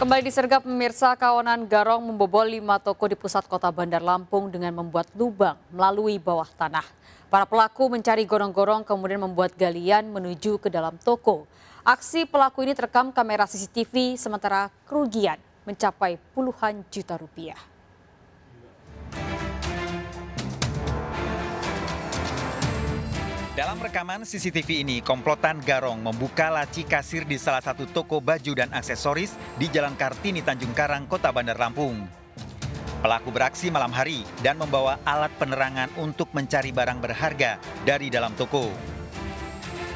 Kembali disergap pemirsa, kawanan Garong membobol 5 toko di pusat kota Bandar Lampung dengan membuat lubang melalui bawah tanah. Para pelaku mencari gorong-gorong kemudian membuat galian menuju ke dalam toko. Aksi pelaku ini terekam kamera CCTV sementara kerugian mencapai puluhan juta rupiah. Dalam rekaman CCTV ini, komplotan Garong membuka laci kasir di salah satu toko baju dan aksesoris di Jalan Kartini, Tanjung Karang, Kota Bandar Lampung. Pelaku beraksi malam hari dan membawa alat penerangan untuk mencari barang berharga dari dalam toko.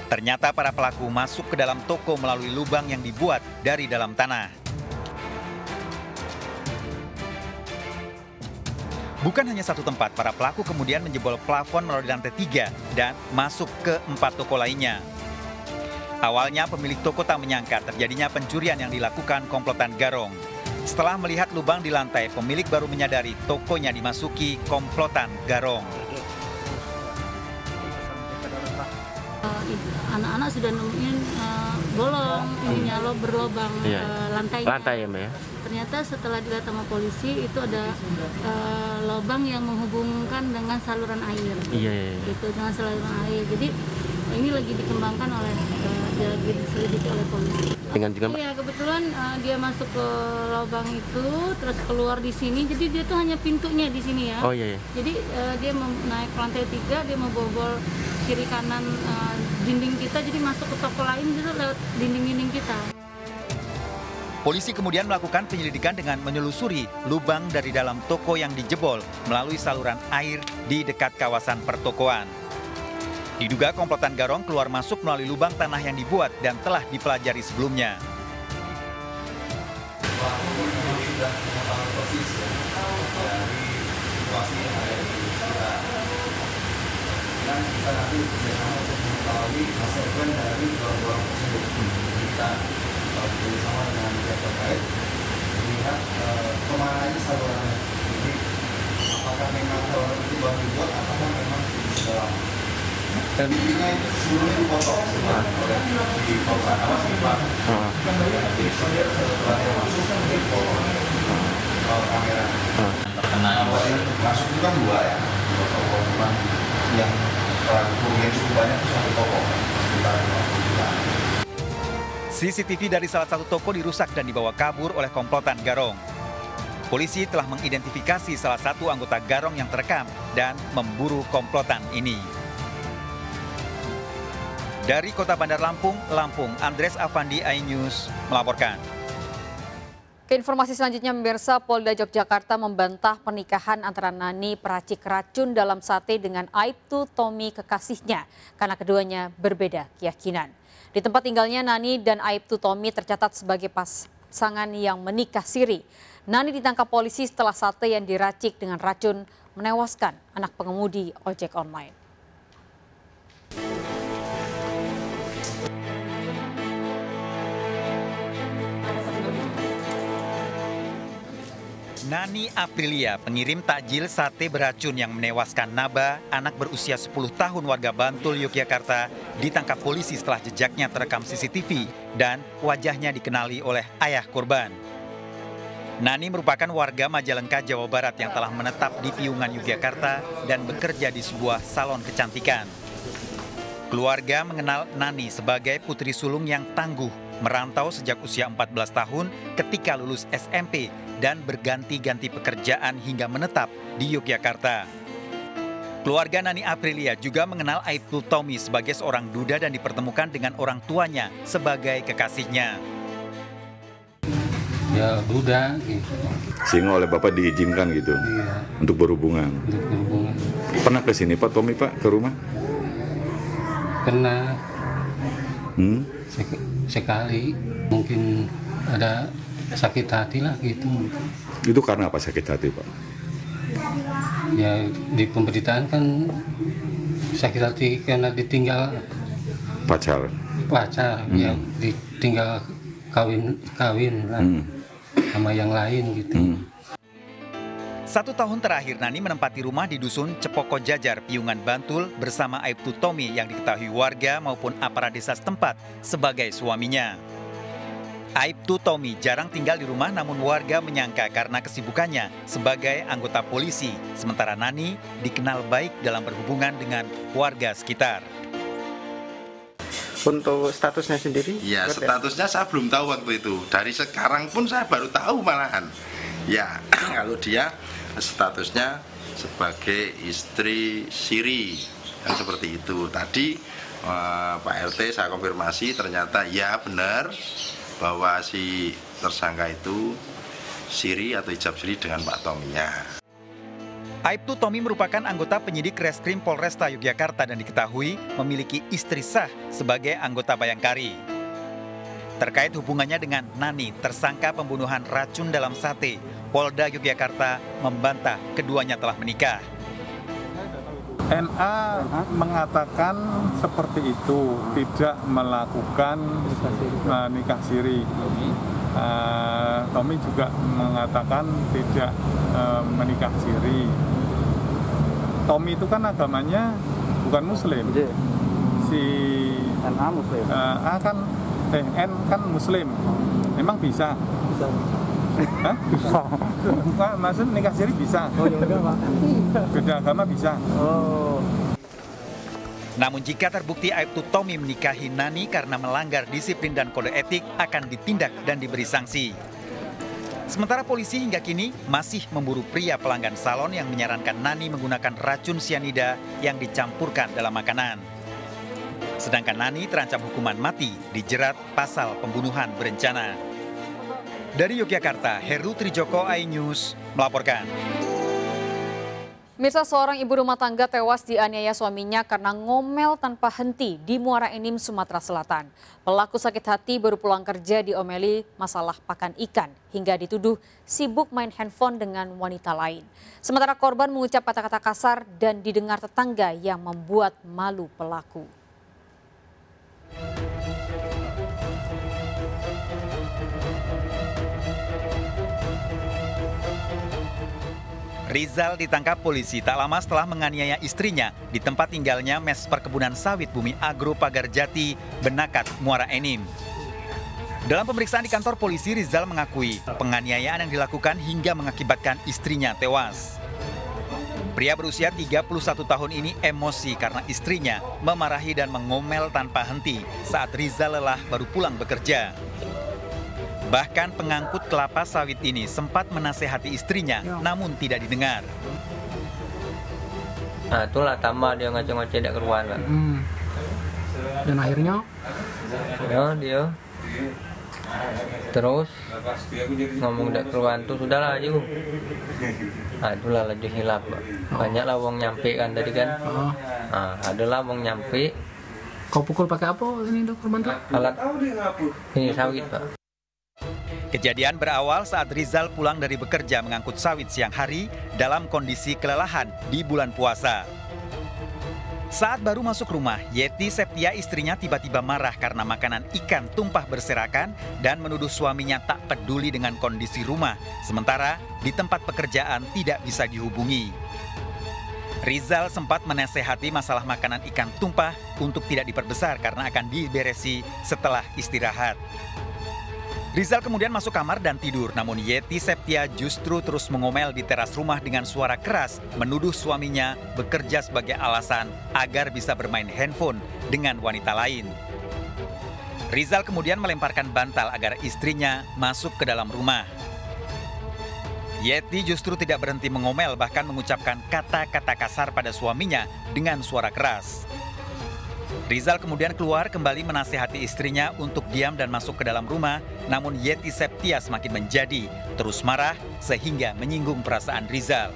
Ternyata para pelaku masuk ke dalam toko melalui lubang yang dibuat dari dalam tanah. Bukan hanya satu tempat, para pelaku kemudian menjebol plafon melalui lantai 3 dan masuk ke 4 toko lainnya. Awalnya pemilik toko tak menyangka terjadinya pencurian yang dilakukan komplotan Garong. Setelah melihat lubang di lantai, pemilik baru menyadari tokonya dimasuki komplotan Garong. Anak-anak sudah nemuin bolong, ininya berlobang lantainya. Lantai ya, Mbak ya? Ternyata setelah dilihat sama polisi itu ada lubang yang menghubungkan dengan saluran air. Iya. Gitu, dengan saluran air. Jadi ini lagi dikembangkan oleh lagi diselidiki oleh polisi. Iya, kebetulan dia masuk ke lubang itu, terus keluar di sini. Jadi dia tuh hanya pintunya di sini ya. Oh iya. Jadi dia naik ke lantai 3, dia membobol kiri kanan dinding kita, jadi masuk ke toko lain gitu lewat dinding-dinding kita. Polisi kemudian melakukan penyelidikan dengan menelusuri lubang dari dalam toko yang dijebol melalui saluran air di dekat kawasan pertokoan. Diduga komplotan Garong keluar masuk melalui lubang tanah yang dibuat dan telah dipelajari sebelumnya. Dan kita nanti bersama untuk mengetahui hasil plan dari gorong-gorong tersebut. Kita bersama dengan pihak terkait melihat kemana aja salurannya. Jadi apakah memang saluran itu baru dibuat, apakah memang di dalam. Dan intinya itu sebelumnya dipotong oleh di korban awas Pak. Nanti setelah yang masuk dipotong kamera. Terkena masuk itu kan 2 ya, korban yang kerugian cukup banyak itu satu toko sekitar 50 juta. CCTV dari salah satu toko dirusak dan dibawa kabur oleh komplotan Garong. Polisi telah mengidentifikasi salah satu anggota Garong yang terekam dan memburu komplotan ini. Dari Kota Bandar Lampung, Andres Afandi, iNews melaporkan. Ke informasi selanjutnya, pemirsa, Polda Yogyakarta membantah pernikahan antara Nani peracik racun dalam sate dengan Aibtu Tommy kekasihnya karena keduanya berbeda keyakinan. Di tempat tinggalnya, Nani dan Aibtu Tommy tercatat sebagai pasangan yang menikah siri. Nani ditangkap polisi setelah sate yang diracik dengan racun menewaskan anak pengemudi ojek online. Nani Aprilia, pengirim takjil sate beracun yang menewaskan Naba, anak berusia 10 tahun warga Bantul, Yogyakarta, ditangkap polisi setelah jejaknya terekam CCTV dan wajahnya dikenali oleh ayah korban. Nani merupakan warga Majalengka, Jawa Barat yang telah menetap di Piungan, Yogyakarta dan bekerja di sebuah salon kecantikan. Keluarga mengenal Nani sebagai putri sulung yang tangguh, merantau sejak usia 14 tahun ketika lulus SMP dan berganti-ganti pekerjaan hingga menetap di Yogyakarta. Keluarga Nani Aprilia juga mengenal Aibtu Tommy sebagai seorang duda dan dipertemukan dengan orang tuanya sebagai kekasihnya. Ya duda gitu. Sehingga oleh Bapak diizinkan gitu untuk berhubungan. Pernah ke sini Pak Tommy Pak ke rumah? Pernah. Sekali mungkin ada sakit hati lah gitu. Itu karena apa sakit hati Pak? Ya di pemberitaan kan sakit hati karena ditinggal pacar ya ditinggal kawin lah sama yang lain gitu. 1 tahun terakhir Nani menempati rumah di dusun Cepoko Jajar, Piungan, Bantul bersama Aibtu Tommy yang diketahui warga maupun aparat desa setempat sebagai suaminya. Aibtu Tommy jarang tinggal di rumah, namun warga menyangka karena kesibukannya sebagai anggota polisi, sementara Nani dikenal baik dalam berhubungan dengan warga sekitar. Untuk statusnya sendiri? Ya, statusnya saya belum tahu waktu itu. Dari sekarang pun saya baru tahu malahan. Ya, kalau dia statusnya sebagai istri siri, yang seperti itu. Tadi Pak RT saya konfirmasi, ternyata ya benar bahwa si tersangka itu siri atau hijab siri dengan Pak Tommy-nya. Aibtu Tommy merupakan anggota penyidik Reskrim Polresta Yogyakarta dan diketahui memiliki istri sah sebagai anggota Bayangkari. Terkait hubungannya dengan Nani, tersangka pembunuhan racun dalam sate, Polda Yogyakarta membantah keduanya telah menikah. NA mengatakan seperti itu, tidak melakukan nikah siri. Tommy juga mengatakan tidak menikah siri. Tommy itu kan agamanya bukan Muslim. Si NA Muslim. N kan Muslim. Emang bisa? Bisa. Hah? Bisa. Maksud nikah siri bisa? Oh ya udah Pak. Beda agama bisa. Oh. Namun jika terbukti Aibtu Tommy menikahi Nani karena melanggar disiplin dan kode etik, akan ditindak dan diberi sanksi. Sementara polisi hingga kini masih memburu pria pelanggan salon yang menyarankan Nani menggunakan racun sianida yang dicampurkan dalam makanan. Sedangkan Nani terancam hukuman mati dijerat pasal pembunuhan berencana. Dari Yogyakarta, Heru Trijoko, iNews melaporkan. Mirsa, seorang ibu rumah tangga tewas dianiaya suaminya karena ngomel tanpa henti di Muara Enim, Sumatera Selatan. Pelaku sakit hati baru pulang kerja diomeli masalah pakan ikan hingga dituduh sibuk main handphone dengan wanita lain. Sementara korban mengucap kata-kata kasar dan didengar tetangga yang membuat malu pelaku. Rizal ditangkap polisi tak lama setelah menganiaya istrinya di tempat tinggalnya Mes Perkebunan Sawit Bumi Agro Pagar Jati, Benakat, Muara Enim. Dalam pemeriksaan di kantor polisi, Rizal mengakui penganiayaan yang dilakukan hingga mengakibatkan istrinya tewas. Pria berusia 31 tahun ini emosi karena istrinya memarahi dan mengomel tanpa henti saat Rizal lelah baru pulang bekerja. Bahkan pengangkut kelapa sawit ini sempat menasehati istrinya, namun tidak didengar. Nah itulah tambah dia ngoceh-ngoceh tidak keruan, Pak. Dan akhirnya? Ya dia terus ngomong tidak keruan tuh sudahlah aja. Nah itulah laju hilap, Pak. Banyaklah wong nyampe kan tadi kan. Nah adalah wong nyampe. Kau pukul pakai apa ini dok korban tuh? Alat ini sawit, Pak. Kejadian berawal saat Rizal pulang dari bekerja mengangkut sawit siang hari dalam kondisi kelelahan di bulan puasa. Saat baru masuk rumah, Yeti Septia istrinya tiba-tiba marah karena makanan ikan tumpah berserakan dan menuduh suaminya tak peduli dengan kondisi rumah, sementara di tempat pekerjaan tidak bisa dihubungi. Rizal sempat menasehati masalah makanan ikan tumpah untuk tidak diperbesar karena akan diberesi setelah istirahat. Rizal kemudian masuk kamar dan tidur, namun Yeti Septia justru terus mengomel di teras rumah dengan suara keras, menuduh suaminya bekerja sebagai alasan agar bisa bermain handphone dengan wanita lain. Rizal kemudian melemparkan bantal agar istrinya masuk ke dalam rumah. Yeti justru tidak berhenti mengomel, bahkan mengucapkan kata-kata kasar pada suaminya dengan suara keras. Rizal kemudian keluar kembali menasihati istrinya untuk diam dan masuk ke dalam rumah, namun Yeti Septia semakin menjadi, terus marah sehingga menyinggung perasaan Rizal.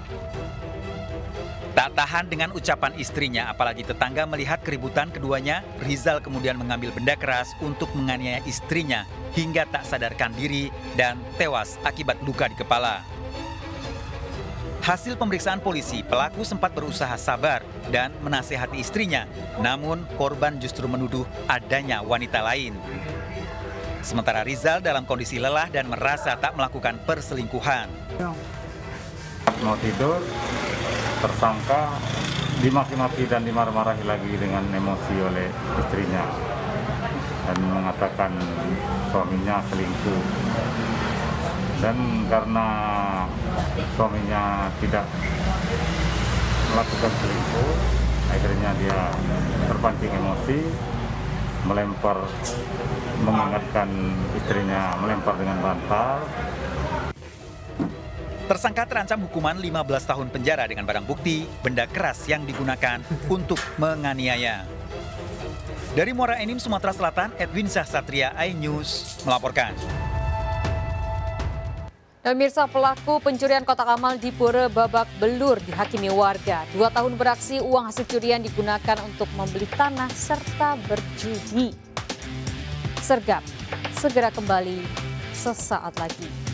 Tak tahan dengan ucapan istrinya, apalagi tetangga melihat keributan keduanya, Rizal kemudian mengambil benda keras untuk menganiaya istrinya hingga tak sadarkan diri dan tewas akibat luka di kepala. Hasil pemeriksaan polisi, pelaku sempat berusaha sabar dan menasehati istrinya, namun korban justru menuduh adanya wanita lain. Sementara Rizal dalam kondisi lelah dan merasa tak melakukan perselingkuhan. Mau tidur, tersangka dimaki-maki dan dimarah-marahi lagi dengan emosi oleh istrinya. dan mengatakan suaminya selingkuh. Dan karena suaminya tidak melakukan selingkuh, akhirnya dia terpancing emosi, mengingatkan istrinya melempar dengan bantal. Tersangka terancam hukuman 15 tahun penjara dengan barang bukti benda keras yang digunakan untuk menganiaya. Dari Muara Enim, Sumatera Selatan, Edwin Syahsatria, iNews melaporkan. Dan mirsa, pelaku pencurian kotak amal di Pura babak belur dihakimi warga. 2 tahun beraksi, uang hasil curian digunakan untuk membeli tanah serta berjudi. Sergap segera kembali sesaat lagi.